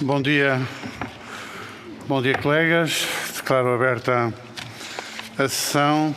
Bom dia, colegas. Declaro aberta a sessão.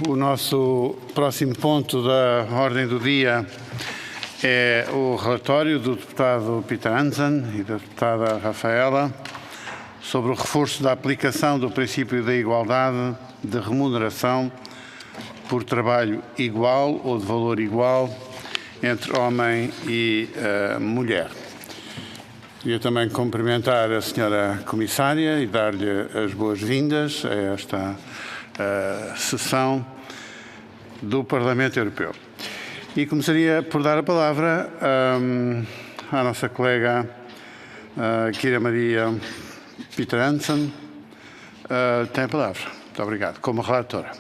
O nosso próximo ponto da ordem do dia é o relatório do deputado PETER-HANSEN e da deputada RAFAELA sobre o reforço da aplicação do princípio da igualdade de remuneração por trabalho igual ou de valor igual entre homem e mulher. Queria também cumprimentar a senhora Comissária e dar-lhe as boas-vindas a esta sessão do Parlamento Europeu. E começaria por dar a palavra à nossa colega Kira Marie PETER-HANSEN. Tem a palavra. Muito obrigado. Como relatora.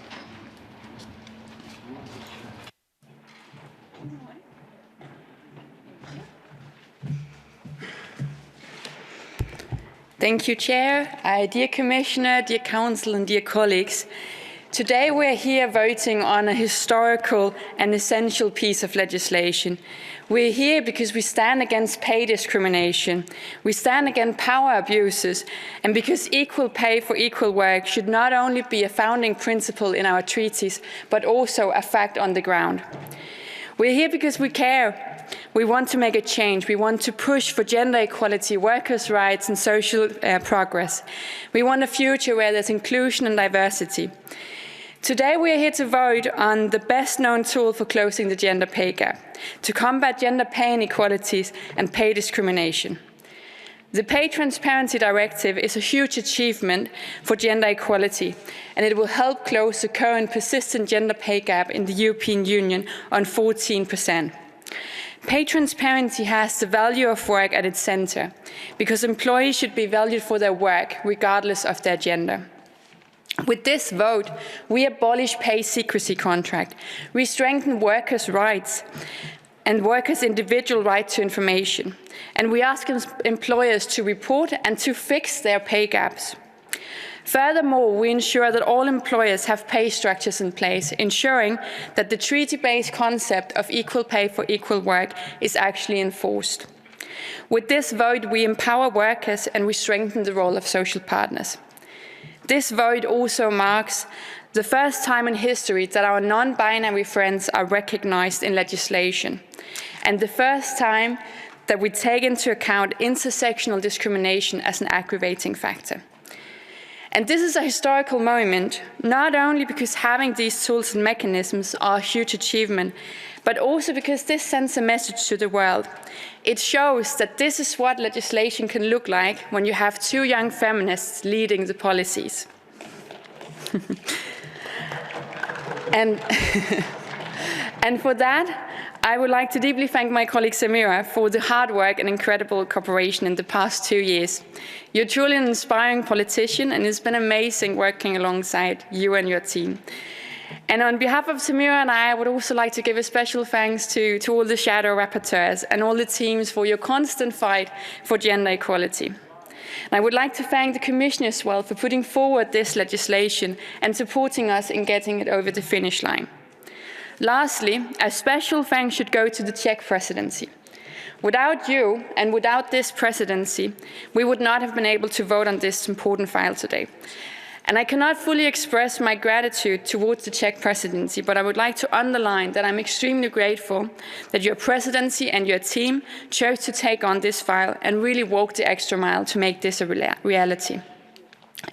Thank you, Chair. Dear Commissioner, dear Council and dear colleagues, today we're here voting on a historical and essential piece of legislation. We're here because we stand against pay discrimination, we stand against power abuses, and because equal pay for equal work should not only be a founding principle in our treaties, but also a fact on the ground. We're here because we care. We want to make a change. We want to push for gender equality, workers' rights and social progress. We want a future where there's inclusion and diversity. Today we are here to vote on the best known tool for closing the gender pay gap, to combat gender pay inequalities and pay discrimination. The Pay Transparency Directive is a huge achievement for gender equality, and it will help close the current persistent gender pay gap in the European Union on 14%. Pay transparency has the value of work at its center, because employees should be valued for their work, regardless of their gender. With this vote, we abolish pay secrecy contract, we strengthen workers' rights and workers' individual right to information, and we ask employers to report and to fix their pay gaps. Furthermore, we ensure that all employers have pay structures in place, ensuring that the treaty-based concept of equal pay for equal work is actually enforced. With this vote, we empower workers and we strengthen the role of social partners. This vote also marks the first time in history that our non-binary friends are recognized in legislation, and the first time that we take into account intersectional discrimination as an aggravating factor. And this is a historical moment, not only because having these tools and mechanisms are a huge achievement, but also because this sends a message to the world. It shows that this is what legislation can look like when you have two young feminists leading the policies. And for that, I would like to deeply thank my colleague Samira for the hard work and incredible cooperation in the past 2 years. You're truly an inspiring politician, and it's been amazing working alongside you and your team. And on behalf of Samira and I would also like to give a special thanks to all the shadow rapporteurs and all the teams for your constant fight for gender equality. And I would like to thank the Commission as well for putting forward this legislation and supporting us in getting it over the finish line. Lastly, a special thanks should go to the Czech presidency. Without you and without this presidency, we would not have been able to vote on this important file today. And I cannot fully express my gratitude towards the Czech presidency, but I would like to underline that I'm extremely grateful that your presidency and your team chose to take on this file and really walk the extra mile to make this a reality.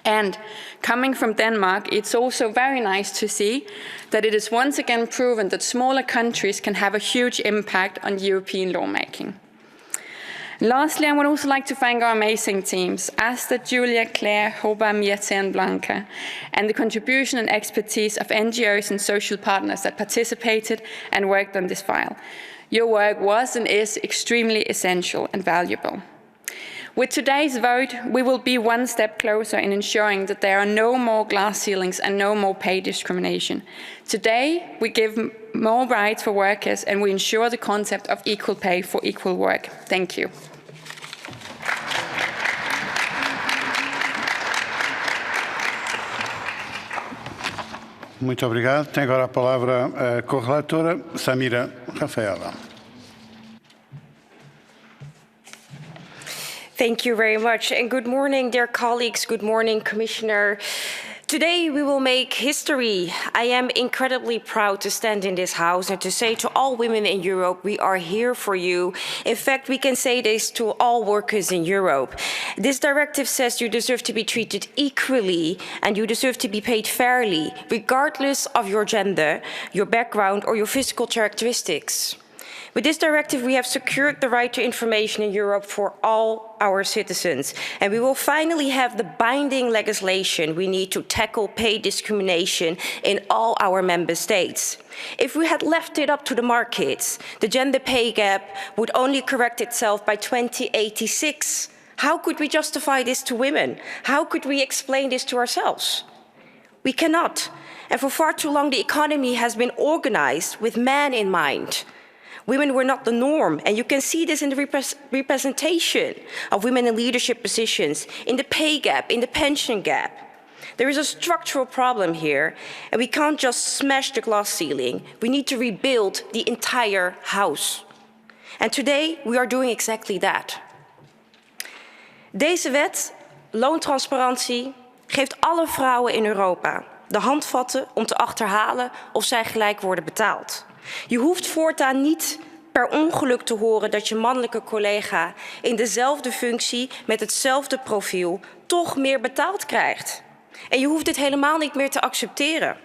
And coming from Denmark, it's also very nice to see that it is once again proven that smaller countries can have a huge impact on European lawmaking. Lastly, I would also like to thank our amazing teams, Asta, Julia, Claire, Hoba, Mirte and Blanca, and the contribution and expertise of NGOs and social partners that participated and worked on this file. Your work was and is extremely essential and valuable. With today's vote, we will be one step closer in ensuring that there are no more glass ceilings and no more pay discrimination. Today, we give more rights for workers and we ensure the concept of equal pay for equal work. Thank you. Muito obrigado. Tem agora a palavra a correlatora Samira RAFAELA. Thank you very much. And good morning, dear colleagues. Good morning, Commissioner. Today we will make history. I am incredibly proud to stand in this House and to say to all women in Europe, we are here for you. In fact, we can say this to all workers in Europe. This directive says you deserve to be treated equally and you deserve to be paid fairly, regardless of your gender, your background or your physical characteristics. With this directive, we have secured the right to information in Europe for all our citizens, and we will finally have the binding legislation we need to tackle pay discrimination in all our member states. If we had left it up to the markets, the gender pay gap would only correct itself by 2086. How could we justify this to women? How could we explain this to ourselves? We cannot. And for far too long, the economy has been organized with men in mind. Women were not the norm, and you can see this in the representation of women in leadership positions, in the pay gap, in the pension gap. There is a structural problem here, and we can't just smash the glass ceiling. We need to rebuild the entire house. And today, we are doing exactly that. Deze wet, loontransparantie, geeft alle vrouwen in Europa de handvatten om te achterhalen of zij gelijk worden betaald. Je hoeft voortaan niet per ongeluk te horen dat je mannelijke collega in dezelfde functie met hetzelfde profiel toch meer betaald krijgt. En je hoeft dit helemaal niet meer te accepteren.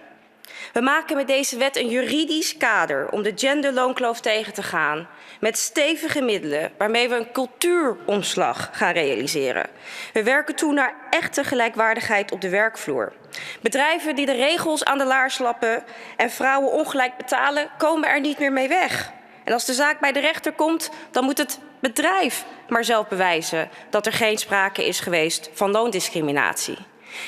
We maken met deze wet een juridisch kader om de genderloonkloof tegen te gaan, met stevige middelen waarmee we een cultuuromslag gaan realiseren. We werken toe naar echte gelijkwaardigheid op de werkvloer. Bedrijven die de regels aan de laars lappen en vrouwen ongelijk betalen, komen er niet meer mee weg. En als de zaak bij de rechter komt, dan moet het bedrijf maar zelf bewijzen dat er geen sprake is geweest van loondiscriminatie.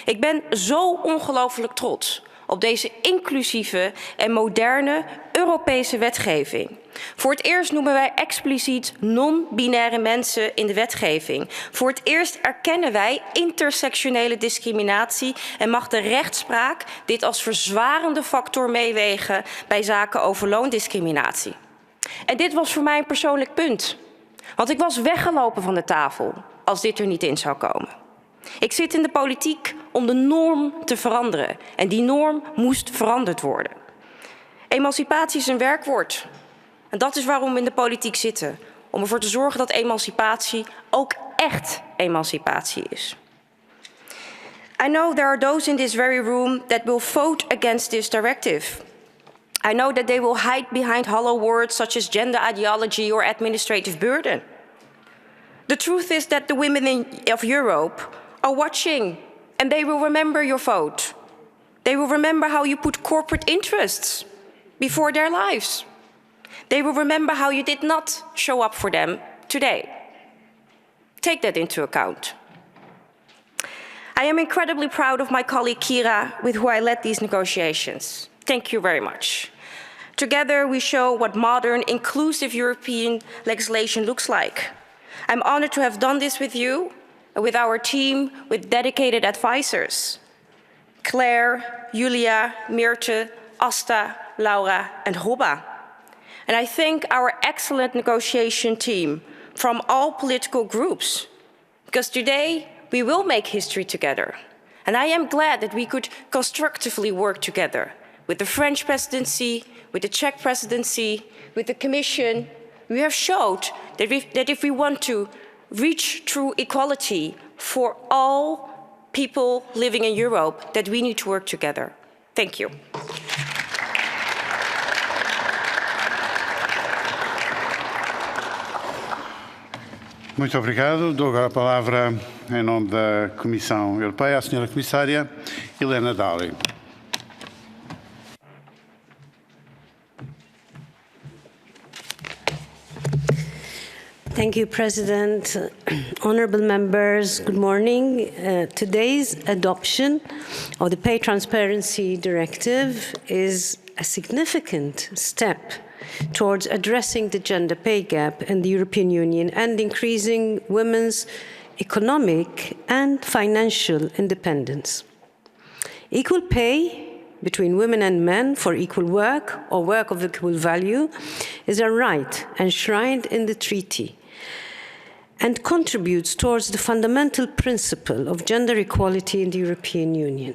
Ik ben zo ongelooflijk trots op deze inclusieve en moderne Europese wetgeving. Voor het eerst noemen wij expliciet non-binaire mensen in de wetgeving. Voor het eerst erkennen wij intersectionele discriminatie en mag de rechtspraak dit als verzwarende factor meewegen bij zaken over loondiscriminatie. En dit was voor mij een persoonlijk punt, want ik was weggelopen van de tafel als dit er niet in zou komen. Ik zit in de politiek om de norm te veranderen en die norm moest veranderd worden. Emancipatie is een werkwoord en dat is waarom we in de politiek zitten. Om ervoor te zorgen dat emancipatie ook echt emancipatie is. I know there are those in this very room that will vote against this directive. I know that they will hide behind hollow words such as gender ideology or administrative burden. The truth is that the women of Europe are watching and they will remember your vote. They will remember how you put corporate interests before their lives. They will remember how you did not show up for them today. Take that into account. I am incredibly proud of my colleague Kira, with who I led these negotiations. Thank you very much. Together we show what modern, inclusive European legislation looks like. I'm honored to have done this with you, with our team, with dedicated advisors. Claire, Julia, Meerte, Asta, Laura and Robba. And I thank our excellent negotiation team from all political groups, because today we will make history together. And I am glad that we could constructively work together with the French presidency, with the Czech presidency, with the Commission. We have showed that if we want to reach true equality for all people living in Europe, that we need to work together. Thank you. Muito obrigado. Dou agora a palavra, em nome da Comissão Europeia, à Sra. Comissária Helena Dalli. Thank you, President. Honourable members, good morning. Today's adoption of the Pay Transparency Directive is a significant step towards addressing the gender pay gap in the European Union and increasing women's economic and financial independence. Equal pay between women and men for equal work or work of equal value is a right enshrined in the treaty. and contributes towards the fundamental principle of gender equality in the European Union.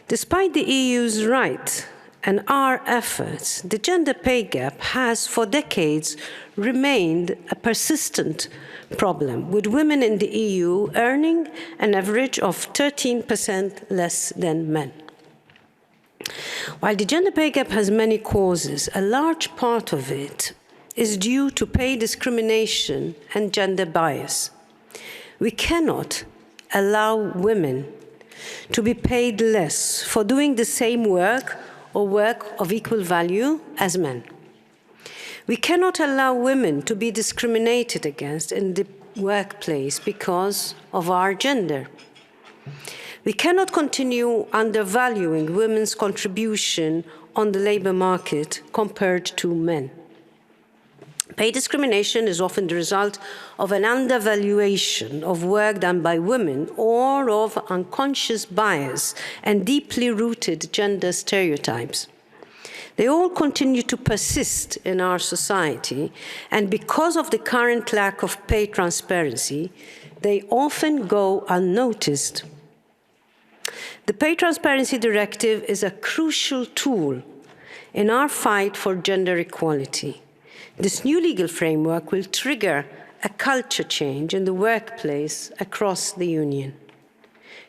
Despite the EU's right and our efforts, the gender pay gap has for decades remained a persistent problem, with women in the EU earning an average of 13% less than men. While the gender pay gap has many causes, a large part of it is due to pay discrimination and gender bias. We cannot allow women to be paid less for doing the same work or work of equal value as men. We cannot allow women to be discriminated against in the workplace because of our gender. We cannot continue undervaluing women's contribution on the labor market compared to men. Pay discrimination is often the result of an undervaluation of work done by women or of unconscious bias and deeply rooted gender stereotypes. They all continue to persist in our society, and because of the current lack of pay transparency, they often go unnoticed. The Pay Transparency Directive is a crucial tool in our fight for gender equality. This new legal framework will trigger a culture change in the workplace across the Union.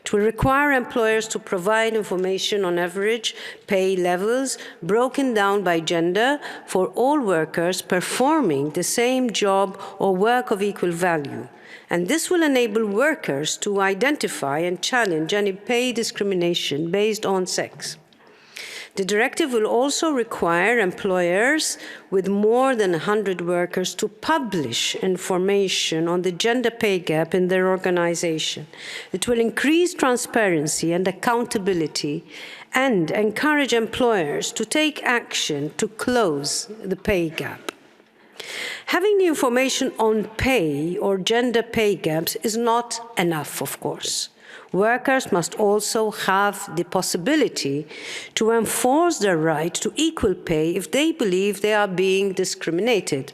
It will require employers to provide information on average pay levels broken down by gender for all workers performing the same job or work of equal value. And this will enable workers to identify and challenge any pay discrimination based on sex. The directive will also require employers with more than 100 workers to publish information on the gender pay gap in their organization. It will increase transparency and accountability and encourage employers to take action to close the pay gap. Having the information on pay or gender pay gaps is not enough, of course. Workers must also have the possibility to enforce their right to equal pay if they believe they are being discriminated.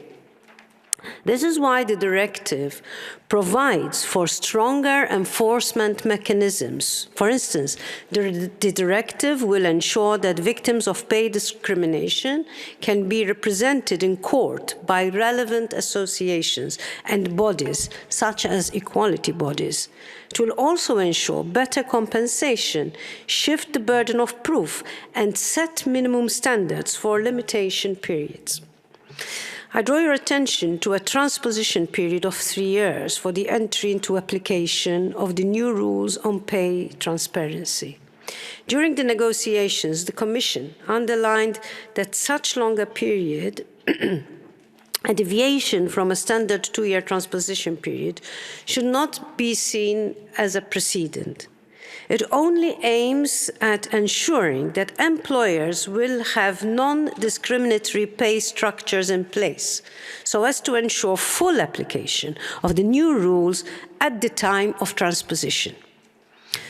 This is why the directive provides for stronger enforcement mechanisms. For instance, the directive will ensure that victims of pay discrimination can be represented in court by relevant associations and bodies, such as equality bodies. It will also ensure better compensation, shift the burden of proof, and set minimum standards for limitation periods. I draw your attention to a transposition period of 3 years for the entry into application of the new rules on pay transparency. During the negotiations, the Commission underlined that such longer period, a deviation from a standard 2-year transposition period, should not be seen as a precedent. It only aims at ensuring that employers will have non-discriminatory pay structures in place so as to ensure full application of the new rules at the time of transposition.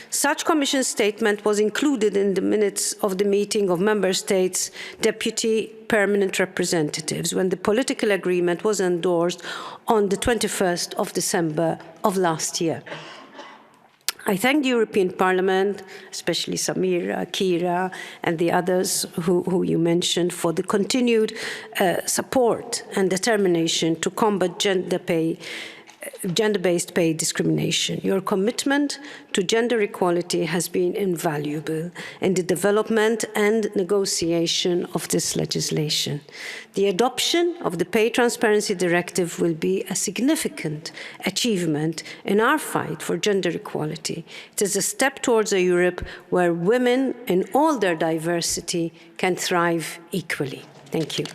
Such Commission statement was included in the minutes of the meeting of Member States' deputy permanent representatives when the political agreement was endorsed on the 21st of December of last year. I thank the European Parliament, especially Samira, Kira, and the others who you mentioned, for the continued support and determination to combat gender-based pay discrimination. Your commitment to gender equality has been invaluable in the development and negotiation of this legislation. The adoption of the Pay Transparency Directive will be a significant achievement in our fight for gender equality. It is a step towards a Europe where women in all their diversity can thrive equally. Thank you.